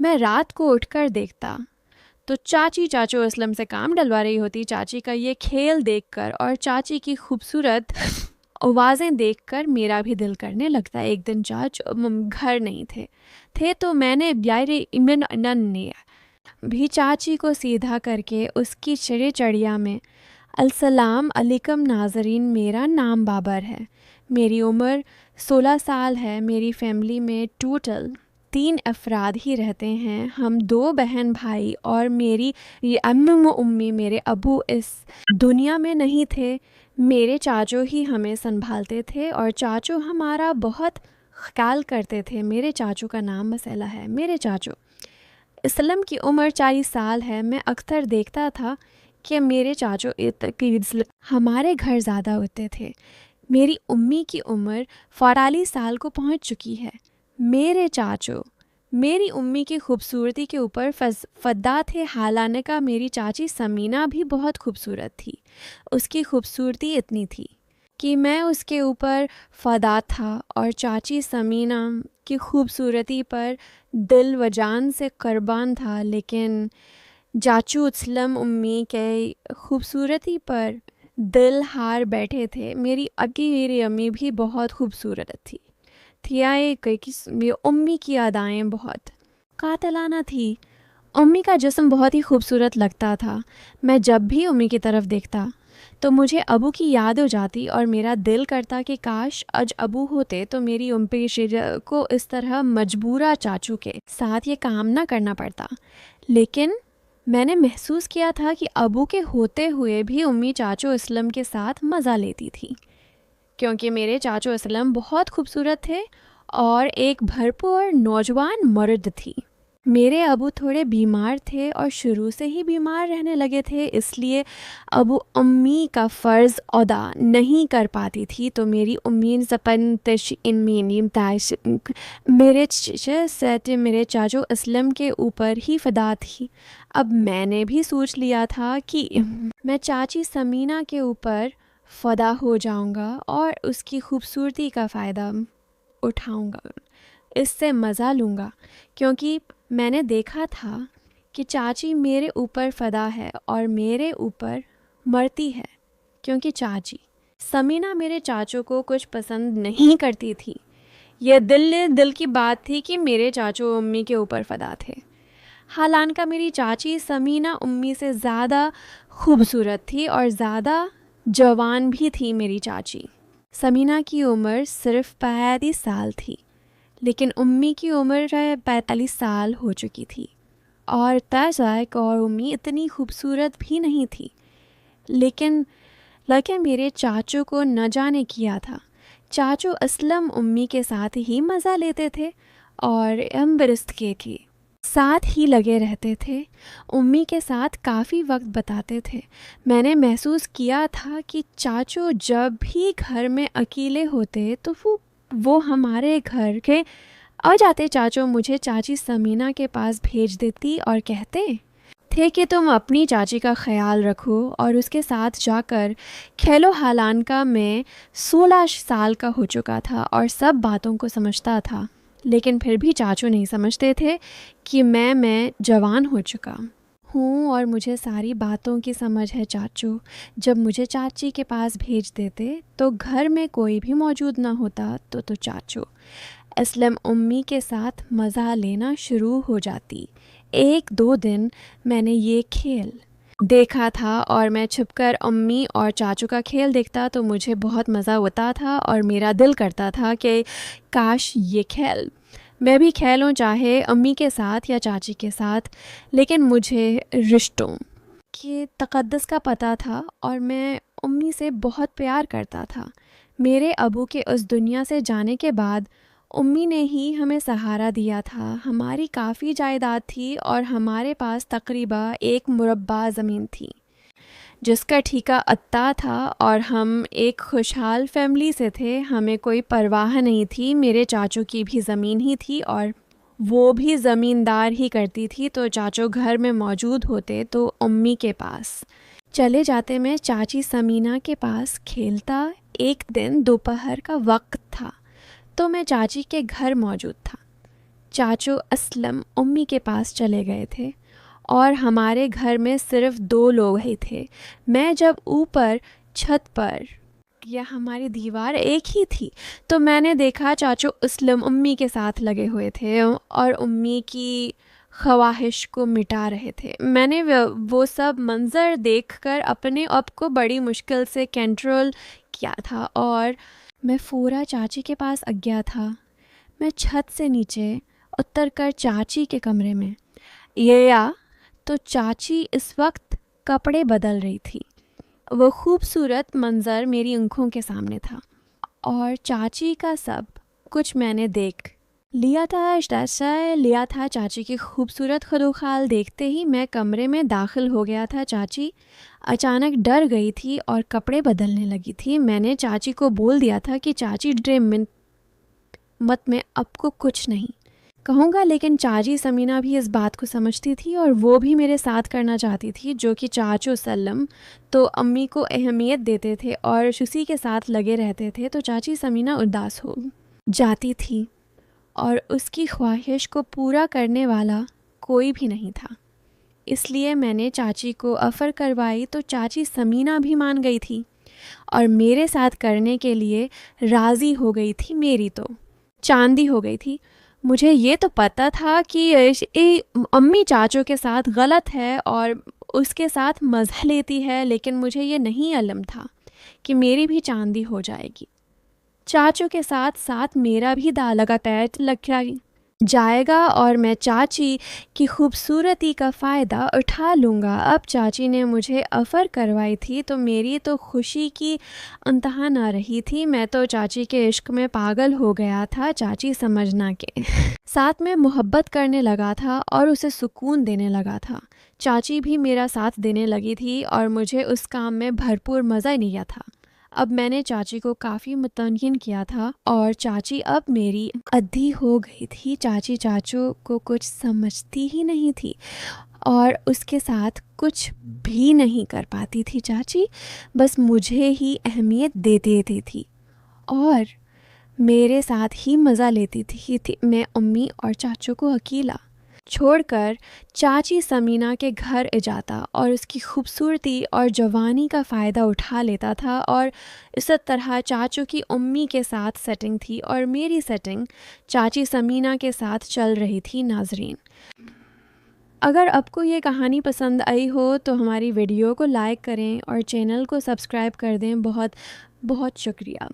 میں رات کو اٹھ کر دیکھتا تو چاچی چاچو اسلم سے کام ڈلوا رہی ہوتی. چاچی کا یہ کھیل دیکھ کر اور چاچی کی خوبصورت آوازیں دیکھ کر میرا بھی دل کرنے لگتا. ایک دن چاچو گھر نہیں تھے تو میں نے بھی چاچی کو سیدھا کر کے اس کی چڑیا میں السلام علیکم ناظرین، میرا نام بابر ہے، میری عمر 16 سال ہے. میری فیملی میں ٹوٹل 3 افراد ہی رہتے ہیں. ہم 2 بہن بھائی اور میری امی. میرے ابو اس دنیا میں نہیں تھے. میرے چاچو ہی ہمیں سنبھالتے تھے اور چاچو ہمارا بہت خیال کرتے تھے. میرے چاچو کا نام مسئلہ ہے. میرے چاچو اسلم کی عمر 40 سال ہے. میں اکثر دیکھتا تھا کہ میرے چاچو ہمارے گھر زیادہ ہوتے تھے. میری امی کی عمر 44 سال کو پہنچ چکی ہے. میرے چاچو میری امی کی خوبصورتی کے اوپر فدا تھے، حالانکہ میری چاچی سمینہ بھی بہت خوبصورت تھی. اس کی خوبصورتی اتنی تھی کہ میں اس کے اوپر فدا تھا اور چاچی سمینہ کی خوبصورتی پر دل و جان سے قربان تھا. لیکن چاچو اسلم امی کے خوبصورتی پر دل ہار بیٹھے تھے. میری امی بھی بہت خوبصورت تھی. امی کی ادائیں بہت قاتلانہ تھی. امی کا جسم بہت ہی خوبصورت لگتا تھا. میں جب بھی امی کی طرف دیکھتا تو مجھے ابو کی یاد ہو جاتی اور میرا دل کرتا کہ کاش آج ابو ہوتے تو میری امی کو اس طرح مجبورہ چاچو کے ساتھ یہ کام نہ کرنا پڑتا. لیکن میں نے محسوس کیا تھا کہ ابو کے ہوتے ہوئے بھی امی چاچو اسلم کے ساتھ مزہ لیتی تھی، کیونکہ میرے چاچو اسلم بہت خوبصورت تھے اور ایک بھرپور نوجوان مرد تھی. میرے ابو تھوڑے بیمار تھے اور شروع سے ہی بیمار رہنے لگے تھے، اس لیے ابو امی کا فرض ادا نہیں کر پاتی تھی. تو میری امی میرے چاچو اسلم کے اوپر ہی فدا تھی. اب میں نے بھی سوچ لیا تھا کہ میں چاچی سمینہ کے اوپر فدا ہو جاؤں گا اور اس کی خوبصورتی کا فائدہ اٹھاؤں گا، اس سے مزہ لوں گا، کیونکہ میں نے دیکھا تھا کہ چاچی میرے اوپر فدا ہے اور میرے اوپر مرتی ہے، کیونکہ چاچی سمینہ میرے چاچو کو کچھ پسند نہیں کرتی تھی. یہ دل کی بات تھی کہ میرے چاچو امی کے اوپر فدا تھے. حالانکہ میری چاچی سمینہ امی سے زیادہ خوبصورت تھی اور زیادہ جوان بھی تھی. میری چاچی سمینہ کی عمر صرف 35 سال تھی، لیکن امی کی عمر 45 سال ہو چکی تھی اور تازائق اور امی اتنی خوبصورت بھی نہیں تھی. لیکن میرے چاچو کو نہ جانے کیا تھا. چاچو اسلم امی کے ساتھ ہی مزہ لیتے تھے اور امبرست کے ساتھ ہی لگے رہتے تھے. امی کے ساتھ کافی وقت بتاتے تھے. میں نے محسوس کیا تھا کہ چاچو جب بھی گھر میں اکیلے ہوتے تو وہ ہمارے گھر کے آ جاتے. چاچو مجھے چاچی سمینہ کے پاس بھیج دیتی اور کہتے تھے کہ تم اپنی چاچی کا خیال رکھو اور اس کے ساتھ جا کر کھیلو. حالانکہ میں 16 سال کا ہو چکا تھا اور سب باتوں کو سمجھتا تھا، لیکن پھر بھی چاچو نہیں سمجھتے تھے کہ میں جوان ہو چکا ہوں اور مجھے ساری باتوں کی سمجھ ہے. چاچو جب مجھے چاچی کے پاس بھیج دیتے تو گھر میں کوئی بھی موجود نہ ہوتا تو چاچو اسلم امی کے ساتھ مزہ لینا شروع ہو جاتی. 1-2 دن میں نے یہ کھیل دیکھا تھا اور میں چھپ کر امی اور چاچو کا کھیل دیکھتا تو مجھے بہت مزہ ہوتا تھا اور میرا دل کرتا تھا کہ کاش یہ کھیل میں بھی کھیلوں، چاہے امی کے ساتھ یا چاچی کے ساتھ. لیکن مجھے رشتوں کے تقدس کا پتہ تھا اور میں امی سے بہت پیار کرتا تھا. میرے ابو کے اس دنیا سے جانے کے بعد امی نے ہی ہمیں سہارا دیا تھا. ہماری کافی جائیداد تھی اور ہمارے پاس تقریباً 1 مربع زمین تھی جس کا ٹھیکہ عطا تھا اور ہم ایک خوشحال فیملی سے تھے. ہمیں کوئی پرواہ نہیں تھی. میرے چاچو کی بھی زمین ہی تھی اور وہ بھی زمیندار ہی کرتی تھی. تو چاچو گھر میں موجود ہوتے تو امی کے پاس چلے جاتے. میں چاچی سمینہ کے پاس کھیلتا. ایک دن دوپہر کا وقت تھا تو میں چاچی کے گھر موجود تھا. چاچو اسلم امی کے پاس چلے گئے تھے اور ہمارے گھر میں صرف 2 لوگ ہی تھے۔ میں جب اوپر چھت پر یا ہماری دیوار ایک ہی تھی تو میں نے دیکھا چاچو اسلم امی کے ساتھ لگے ہوئے تھے اور امی کی خواہش کو مٹا رہے تھے۔ میں نے وہ سب منظر دیکھ کر اپنے آپ کو بڑی مشکل سے کنٹرول کیا تھا اور میں فورا چاچی کے پاس گیا تھا۔ میں چھت سے نیچے اتر کر چاچی کے کمرے میں یا تو چاچی اس وقت کپڑے بدل رہی تھی۔ وہ خوبصورت منظر میری آنکھوں کے سامنے تھا اور چاچی کا سب کچھ میں نے دیکھ لیا تھا۔ چاچی کی خوبصورت خدوخال دیکھتے ہی میں کمرے میں داخل ہو گیا تھا۔ چاچی اچانک ڈر گئی تھی اور کپڑے بدلنے لگی تھی۔ میں نے چاچی کو بول دیا تھا کہ چاچی ڈرے مت، میں اب کو کچھ نہیں کہوں گا، لیکن چاچی سمینا بھی اس بات کو سمجھتی تھی اور وہ بھی میرے ساتھ کرنا چاہتی تھی، جو کہ چاچو سلم تو امی کو اہمیت دیتے تھے اور اسی کے ساتھ لگے رہتے تھے، تو چاچی سمینا اداس ہو جاتی تھی اور اس کی خواہش کو پورا کرنے والا کوئی بھی نہیں تھا۔ اس لیے میں نے چاچی کو آفر کروائی تو چاچی سمینا بھی مان گئی تھی اور میرے ساتھ کرنے کے لیے راضی ہو گئی تھی۔ میری تو چاندی ہو گئی تھی۔ مجھے یہ تو پتہ تھا کہ امی چاچو کے ساتھ غلط ہے اور اس کے ساتھ مزہ لیتی ہے، لیکن مجھے یہ نہیں علم تھا کہ میری بھی چاندی ہو جائے گی۔ چاچو کے ساتھ ساتھ میرا بھی لگا جائے گا اور میں چاچی کی خوبصورتی کا فائدہ اٹھا لوں گا۔ اب چاچی نے مجھے آفر کروائی تھی تو میری تو خوشی کی انتہا نہ رہی تھی۔ میں تو چاچی کے عشق میں پاگل ہو گیا تھا۔ چاچی سمجھنا کے ساتھ میں محبت کرنے لگا تھا اور اسے سکون دینے لگا تھا۔ چاچی بھی میرا ساتھ دینے لگی تھی اور مجھے اس کام میں بھرپور مزہ لیا تھا۔ اب میں نے چاچی کو کافی مطمئن کیا تھا اور چاچی اب میری عدی ہو گئی تھی۔ چاچی چاچو کو کچھ سمجھتی ہی نہیں تھی اور اس کے ساتھ کچھ بھی نہیں کر پاتی تھی۔ چاچی بس مجھے ہی اہمیت دیتی تھی اور میرے ساتھ ہی مزہ لیتی تھی۔ میں امی اور چاچو کو اکیلا چھوڑ کر چاچی سمینا کے گھر جاتا اور اس کی خوبصورتی اور جوانی کا فائدہ اٹھا لیتا تھا، اور اس طرح چاچو کی امی کے ساتھ سیٹنگ تھی اور میری سیٹنگ چاچی سمینا کے ساتھ چل رہی تھی۔ ناظرین، اگر آپ کو یہ کہانی پسند آئی ہو تو ہماری ویڈیو کو لائک کریں اور چینل کو سبسکرائب کر دیں۔ بہت بہت شکریہ۔